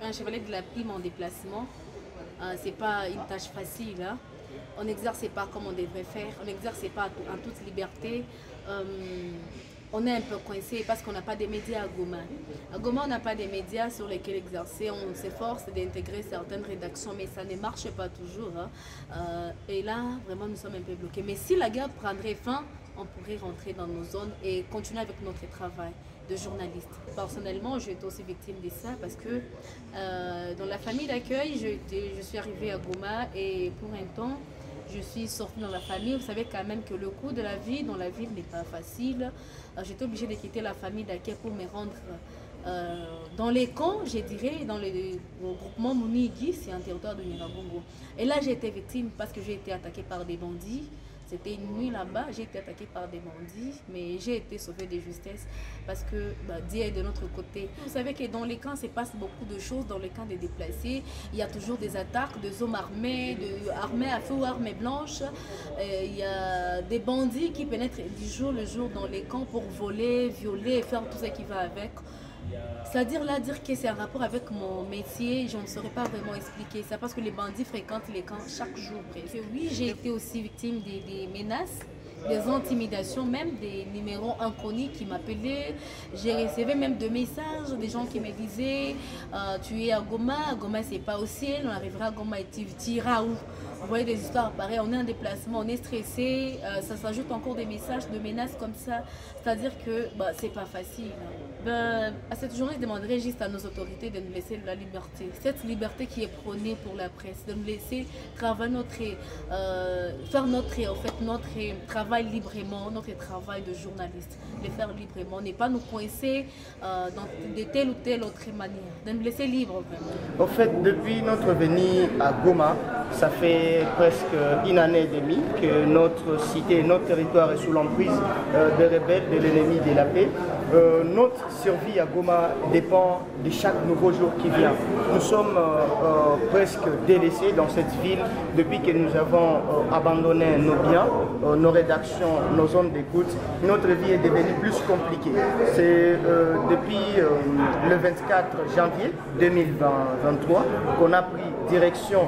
Un chevalier de la prime en déplacement, c'est pas une tâche facile. Hein. On n'exerce pas comme on devrait faire, on n'exerce pas en toute liberté. On est un peu coincé parce qu'on n'a pas de médias à Goma. À Goma, on n'a pas de médias sur lesquels exercer. On s'efforce d'intégrer certaines rédactions, mais ça ne marche pas toujours. Hein. Et là, vraiment, nous sommes un peu bloqués. Mais si la guerre prendrait fin, on pourrait rentrer dans nos zones et continuer avec notre travail de journaliste. Personnellement, j'ai été aussi victime de ça parce que dans la famille d'accueil, je suis arrivée à Goma et pour un temps, je suis sortie dans la famille. Vous savez quand même que le coût de la vie dans la ville n'est pas facile. J'étais obligée de quitter la famille d'accueil pour me rendre dans les camps, je dirais, dans le groupement Mounigui, c'est un territoire de Nyiragongo. Et là, j'ai été victime parce que j'ai été attaquée par des bandits. C'était une nuit là-bas, j'ai été attaquée par des bandits, mais j'ai été sauvée de justesse parce que Dieu est de notre côté. Vous savez que dans les camps, il se passe beaucoup de choses. Dans les camps des déplacés, il y a toujours des attaques, des hommes armés, armés à feu ou armées blanches. Il y a des bandits qui pénètrent du jour le jour dans les camps pour voler, violer et faire tout ce qui va avec. C'est-à-dire là, dire que c'est un rapport avec mon métier, je ne saurais pas vraiment expliquer ça parce que les bandits fréquentent les camps chaque jour. Et oui, j'ai été aussi victime des menaces, des intimidations, même des numéros inconnus qui m'appelaient. J'ai reçu même des messages, des gens qui me disaient tu es à Goma c'est pas au ciel, on arrivera à Goma et tu iras où? Vous voyez des histoires pareilles, on est en déplacement, on est stressé, ça s'ajoute encore des messages de menaces comme ça. C'est-à-dire que c'est pas facile. À cette journée, je demanderais juste à nos autorités de nous laisser la liberté. Cette liberté qui est prônée pour la presse, de nous laisser travailler faire notre travail librement, notre travail de journaliste, le faire librement, ne pas nous coincer de telle ou telle autre manière, de nous laisser libres vraiment. En fait, depuis notre venue à Goma, ça fait presque une année et demie que notre cité, notre territoire est sous l'emprise des rebelles, de l'ennemi de la paix. Notre survie à Goma dépend de chaque nouveau jour qui vient. Nous sommes presque délaissés dans cette ville depuis que nous avons abandonné nos biens, nos rédactions, nos zones d'écoute. Notre vie est devenue plus compliquée. C'est depuis le 24 janvier 2023 qu'on a pris direction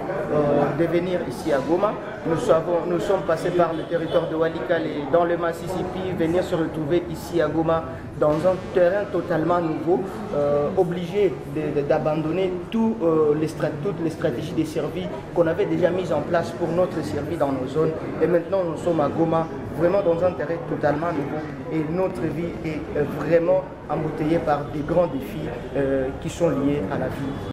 de venir ici à Goma. Nous sommes passés par le territoire de Walikale et dans le Mississippi, venir se retrouver ici à Goma dans un terrain totalement nouveau, obligé d'abandonner toutes les stratégies de survie qu'on avait déjà mises en place pour notre survie dans nos zones. Et maintenant, nous sommes à Goma, vraiment dans un terrain totalement nouveau. Et notre vie est vraiment embouteillée par des grands défis qui sont liés à la vie.